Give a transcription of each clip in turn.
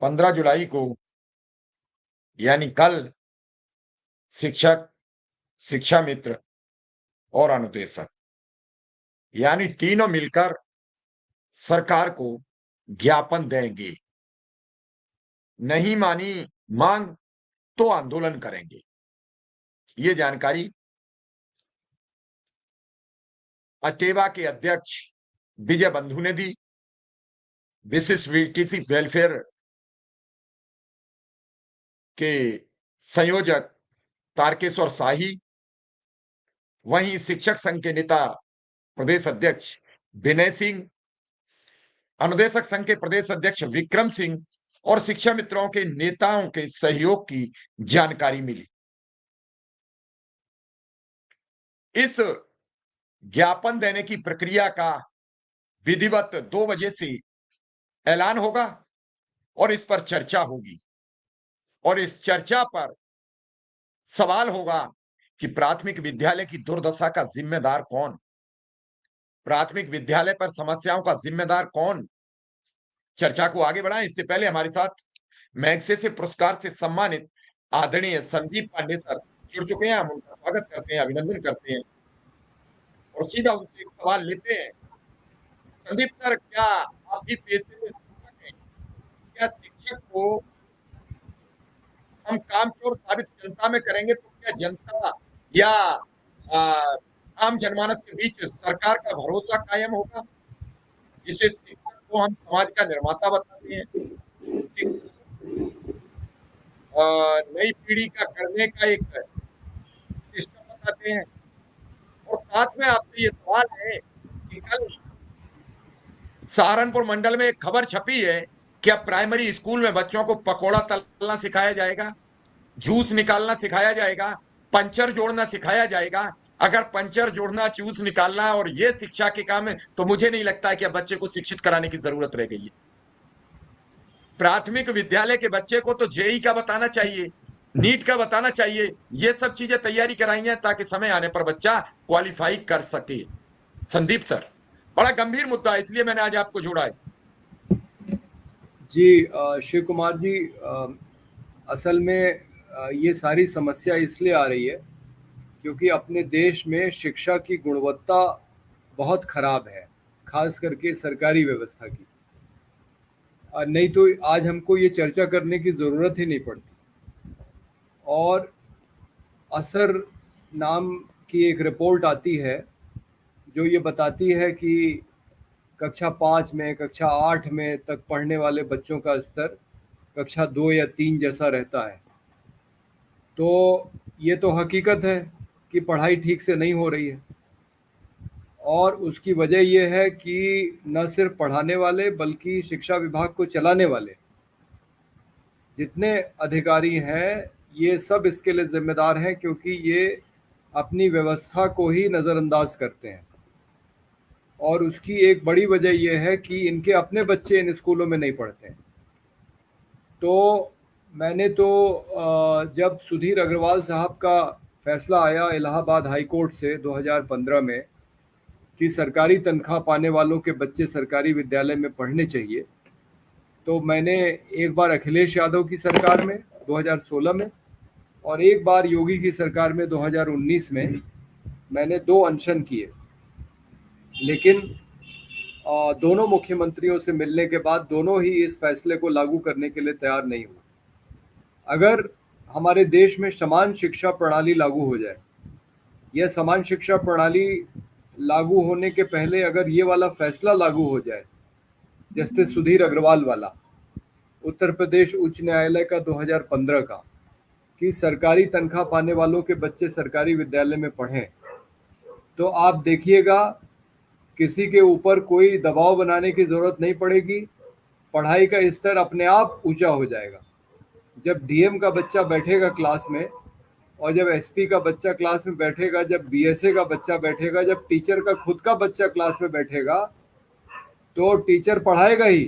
15 जुलाई को यानी कल शिक्षक, शिक्षा मित्र और अनुदेशक यानी तीनों मिलकर सरकार को ज्ञापन देंगे। नहीं मानी मांग तो आंदोलन करेंगे। ये जानकारी अटेवा के अध्यक्ष विजय बंधु ने दी। विशिष्ट वीटीसी वेलफेयर के संयोजक तारकेश्वर शाही, वहीं शिक्षक संघ के नेता प्रदेश अध्यक्ष विनय सिंह, अनुदेशक संघ के प्रदेश अध्यक्ष विक्रम सिंह और शिक्षा मित्रों के नेताओं के सहयोग की जानकारी मिली। इस ज्ञापन देने की प्रक्रिया का विधिवत 2 बजे से ऐलान होगा और इस पर चर्चा होगी और इस चर्चा पर सवाल होगा कि प्राथमिक विद्यालय की दुर्दशा का जिम्मेदार कौन? प्राथमिक विद्यालय पर समस्याओं का जिम्मेदार कौन? चर्चा को आगे बढ़ाएं इससे पहले हमारे साथ मैग्सेसे पुरस्कार से सम्मानित आदरणीय संदीप पांडे सर जुड़ चुके हैं। हम उनका स्वागत करते हैं, अभिनंदन करते हैं और सीधा उनसे एक सवाल लेते हैं। संदीप सर, क्या आप भी पेशे से शिक्षक हैं? क्या शिक्षक को हम कामचोर साबित जनता में करेंगे तो क्या जनता या आम जनमानस के बीच सरकार का भरोसा कायम होगा? जिसे शिक्षक को हम समाज का निर्माता बताते हैं, नई पीढ़ी का करने का एक सिस्टम बताते हैं और साथ में आपसे ये सवाल है कि कल सहारनपुर मंडल में एक खबर छपी है, क्या प्राइमरी स्कूल में बच्चों को पकोड़ा तलना सिखाया जाएगा, जूस निकालना सिखाया जाएगा, पंचर जोड़ना सिखाया जाएगा? अगर पंचर जोड़ना, जूस निकालना और ये शिक्षा के काम है तो मुझे नहीं लगता है कि अब बच्चे को शिक्षित कराने की जरूरत रह गई है। प्राथमिक विद्यालय के बच्चे को तो जेई का बताना चाहिए, नीट का बताना चाहिए, ये सब चीजें तैयारी कराई हैं ताकि समय आने पर बच्चा क्वालिफाई कर सके। संदीप सर, बड़ा गंभीर मुद्दा है, इसलिए मैंने आज आपको जोड़ा है। जी शिव कुमार जी, असल में ये सारी समस्या इसलिए आ रही है क्योंकि अपने देश में शिक्षा की गुणवत्ता बहुत खराब है, खास करके सरकारी व्यवस्था की। नहीं तो आज हमको ये चर्चा करने की ज़रूरत ही नहीं पड़ती। और असर नाम की एक रिपोर्ट आती है जो ये बताती है कि कक्षा 5 में, कक्षा 8 में तक पढ़ने वाले बच्चों का स्तर कक्षा 2 या 3 जैसा रहता है। तो ये तो हकीकत है कि पढ़ाई ठीक से नहीं हो रही है और उसकी वजह ये है कि न सिर्फ पढ़ाने वाले बल्कि शिक्षा विभाग को चलाने वाले जितने अधिकारी हैं ये सब इसके लिए जिम्मेदार हैं, क्योंकि ये अपनी व्यवस्था को ही नज़रअंदाज करते हैं। और उसकी एक बड़ी वजह यह है कि इनके अपने बच्चे इन स्कूलों में नहीं पढ़ते हैं। तो मैंने तो जब सुधीर अग्रवाल साहब का फैसला आया इलाहाबाद हाई कोर्ट से 2015 में कि सरकारी तनख्वाह पाने वालों के बच्चे सरकारी विद्यालय में पढ़ने चाहिए, तो मैंने एक बार अखिलेश यादव की सरकार में 2016 में और एक बार योगी की सरकार में 2019 में मैंने 2 अनशन किए। लेकिन दोनों मुख्यमंत्रियों से मिलने के बाद दोनों ही इस फैसले को लागू करने के लिए तैयार नहीं हुए। अगर हमारे देश में समान शिक्षा प्रणाली लागू हो जाए या समान शिक्षा प्रणाली लागू होने के पहले अगर ये वाला फैसला लागू हो जाए, जैसे सुधीर अग्रवाल वाला उत्तर प्रदेश उच्च न्यायालय का 2015 का, कि सरकारी तनख्वाह पाने वालों के बच्चे सरकारी विद्यालय में पढ़ें, तो आप देखिएगा किसी के ऊपर कोई दबाव बनाने की ज़रूरत नहीं पड़ेगी। पढ़ाई का स्तर अपने आप ऊंचा हो जाएगा। जब डीएम का बच्चा बैठेगा क्लास में और जब एसपी का बच्चा क्लास में बैठेगा, जब बीएसए का बच्चा बैठेगा, जब टीचर का खुद का बच्चा क्लास में बैठेगा, तो टीचर पढ़ाएगा ही।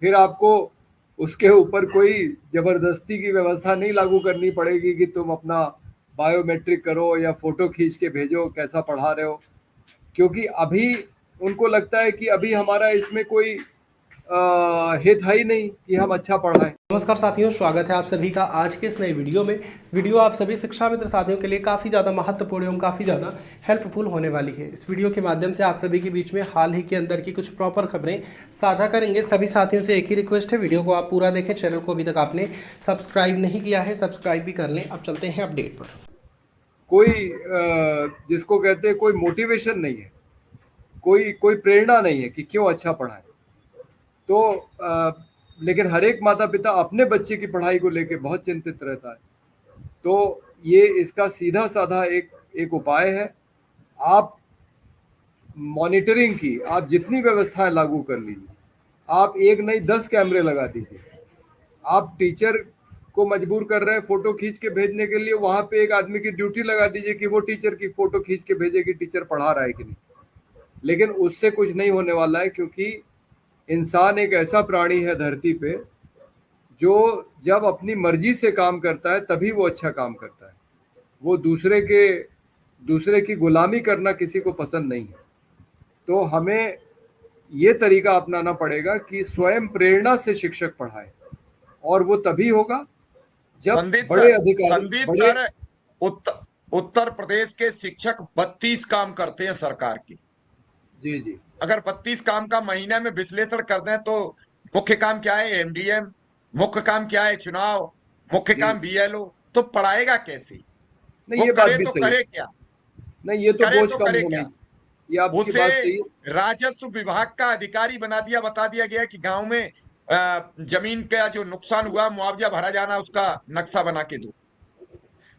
फिर आपको उसके ऊपर कोई ज़बरदस्ती की व्यवस्था नहीं लागू करनी पड़ेगी कि तुम अपना बायोमेट्रिक करो या फ़ोटो खींच के भेजो कैसा पढ़ा रहे हो, क्योंकि अभी उनको लगता है कि अभी हमारा इसमें कोई हित है ही नहीं कि हम अच्छा पढ़ाएं। नमस्कार साथियों, स्वागत है आप सभी का आज के इस नए वीडियो में। वीडियो आप सभी शिक्षा मित्र साथियों के लिए काफ़ी ज़्यादा महत्वपूर्ण एवं काफ़ी ज़्यादा हेल्पफुल होने वाली है। इस वीडियो के माध्यम से आप सभी के बीच में हाल ही के अंदर की कुछ प्रॉपर खबरें साझा करेंगे। सभी साथियों से एक ही रिक्वेस्ट है, वीडियो को आप पूरा देखें। चैनल को अभी तक आपने सब्सक्राइब नहीं किया है, सब्सक्राइब भी कर लें। अब चलते हैं अपडेट पर। कोई जिसको कहते हैं कोई मोटिवेशन नहीं है, कोई कोई प्रेरणा नहीं है कि क्यों अच्छा पढ़ाएं। तो लेकिन हर एक माता पिता अपने बच्चे की पढ़ाई को लेकर बहुत चिंतित रहता है। तो ये इसका सीधा साधा एक उपाय है। आप मॉनिटरिंग की आप जितनी व्यवस्थाएं लागू कर लीजिए, आप एक नहीं 10 कैमरे लगा दीजिए। आप टीचर को मजबूर कर रहे हैं फोटो खींच के भेजने के लिए, वहां पे एक आदमी की ड्यूटी लगा दीजिए कि वो टीचर की फोटो खींच के भेजे कि टीचर पढ़ा रहा है कि नहीं। लेकिन उससे कुछ नहीं होने वाला है, क्योंकि इंसान एक ऐसा प्राणी है धरती पे जो जब अपनी मर्जी से काम करता है तभी वो अच्छा काम करता है। वो दूसरे की गुलामी करना किसी को पसंद नहीं है। तो हमें ये तरीका अपनाना पड़ेगा कि स्वयं प्रेरणा से शिक्षक पढ़ाए, और वो तभी होगा जब संदीप बड़े सर, अधिकारी संदीप बड़े सर, उत्तर प्रदेश के शिक्षक 32 काम करते हैं सरकार की। जी जी अगर 32 काम का महीने में विश्लेषण कर दें तो मुख्य काम क्या है? एमडीएम। मुख्य काम क्या है? चुनाव। मुख्य जी काम बीएलओ। तो पढ़ाएगा कैसे? नहीं, वो ये बात करे भी तो सही है। करे क्या? नहीं, ये तो करे बोझ तो कम करे होनी क्या? चाहिए। ये आपकी उसे बात सही है। राजस्व विभाग का अधिकारी बता दिया गया कि गांव में जमीन का जो नुकसान हुआ मुआवजा भरा जाना, उसका नक्शा बना के दो।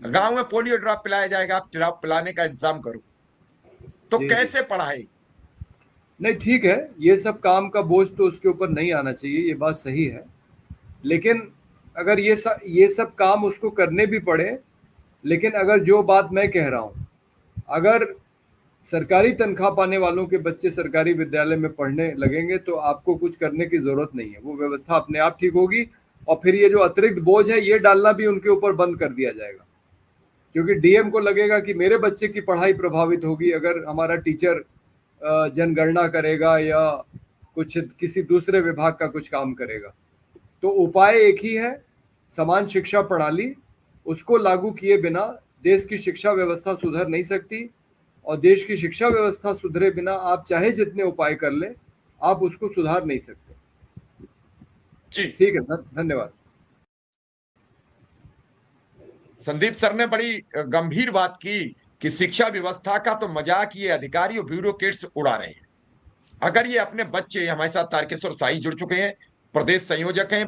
गांव में पोलियो ड्रॉप पिलाया जाएगा, आप ड्रॉप पिलाने का इंतजाम करो। तो जी जी कैसे पढ़ाए? नहीं, ठीक है, ये सब काम का बोझ तो उसके ऊपर नहीं आना चाहिए, ये बात सही है। लेकिन अगर ये सब काम उसको करने भी पड़े, लेकिन अगर जो बात मैं कह रहा हूँ, अगर सरकारी तनख्वाह पाने वालों के बच्चे सरकारी विद्यालय में पढ़ने लगेंगे तो आपको कुछ करने की जरूरत नहीं है। वो व्यवस्था अपने आप ठीक होगी, और फिर ये जो अतिरिक्त बोझ है ये डालना भी उनके ऊपर बंद कर दिया जाएगा। क्योंकि डीएम को लगेगा कि मेरे बच्चे की पढ़ाई प्रभावित होगी अगर हमारा टीचर जनगणना करेगा या कुछ किसी दूसरे विभाग का कुछ काम करेगा। तो उपाय एक ही है, समान शिक्षा प्रणाली। उसको लागू किए बिना देश की शिक्षा व्यवस्था सुधर नहीं सकती, और देश की शिक्षा व्यवस्था सुधरे बिना आप चाहे जितने उपाय कर लें, आप उसको सुधार नहीं सकते। जी, ठीक है, धन्यवाद। संदीप सर ने बड़ी गंभीर बात की कि शिक्षा व्यवस्था का तो मजाक ये अधिकारी और ब्यूरोक्रेट्स उड़ा रहे हैं। अगर ये अपने बच्चे, हमारे साथ तारकेश्वर साई जुड़ चुके हैं, प्रदेश संयोजक हैं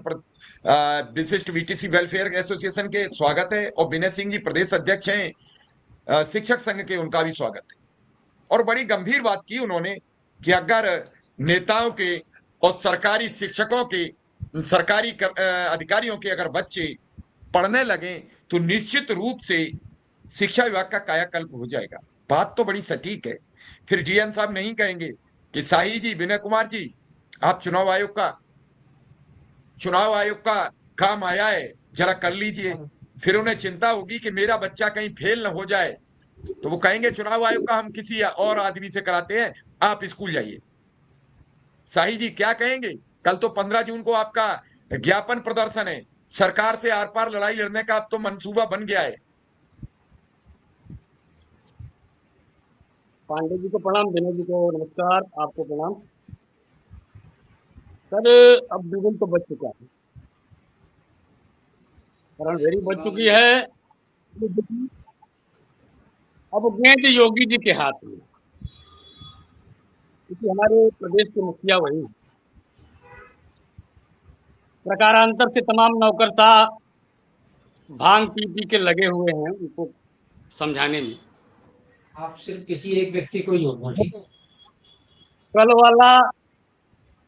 विशिष्ट वीटीसी वेलफेयर एसोसिएशन के, स्वागत है। और विनय सिंह जी प्रदेश अध्यक्ष हैं शिक्षक संघ के, उनका भी स्वागत है। और बड़ी गंभीर बात की उन्होंने कि अगर नेताओं के और सरकारी शिक्षकों के, सरकारी अधिकारियों के अगर बच्चे पढ़ने लगे तो निश्चित रूप से शिक्षा विभाग का कायाकल्प हो जाएगा। बात तो बड़ी सटीक है। फिर डीएम साहब नहीं कहेंगे कि साही जी, विनय कुमार जी, आप चुनाव आयोग का काम आया है, जरा कर लीजिए। फिर उन्हें चिंता होगी कि मेरा बच्चा कहीं फेल न हो जाए, तो वो कहेंगे चुनाव आयोग का हम किसी और आदमी से कराते हैं, आप स्कूल जाइए। शाही जी क्या कहेंगे? कल तो 15 जून को आपका ज्ञापन प्रदर्शन है, सरकार से आर पार लड़ाई लड़ने का अब तो मंसूबा बन गया है। पांडे जी को प्रणाम, विनय जी को नमस्कार, आपको प्रणाम। सर, अब बिगुल तो बच चुका है, रणभेरी बच चुकी है। अब गेंद योगी जी के हाथ में, क्योंकि हमारे प्रदेश के मुखिया वही हैं। प्रकारांतर से तमाम नौकरशाह भांग पी पी के लगे हुए हैं उनको समझाने में। आप सिर्फ किसी एक व्यक्ति को जोड़ दो, ठीक है? कल वाला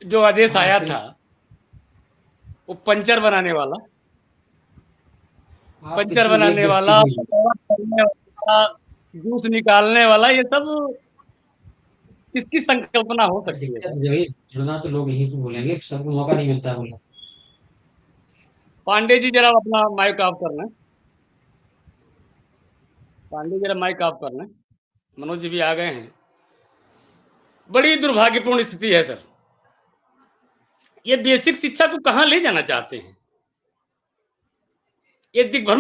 जो आदेश हाँ, आया सिर्फ था वो पंचर बनाने वाला, आप पंचर किसी एक बनाने व्यक्ति वाला, को जोड़ करने वाला, जूस निकालने वाला, ये सब किसकी संकल्पना हो दो। सकती है दिक्कत सर? जब जुड़ना तो लोग यही तो बोलेंगे, सबको मौका नहीं मिलता बोलने। पांडे जी जरा अपना माइक ऑफ करना है। पांडे जरा माइक ऑफ करना है। मनोज जी भी आ गए हैं। बड़ी दुर्भाग्यपूर्ण स्थिति है सर। ये बेसिक शिक्षा को कहाँ ले जाना चाहते हैं? ये दिग्भ्रम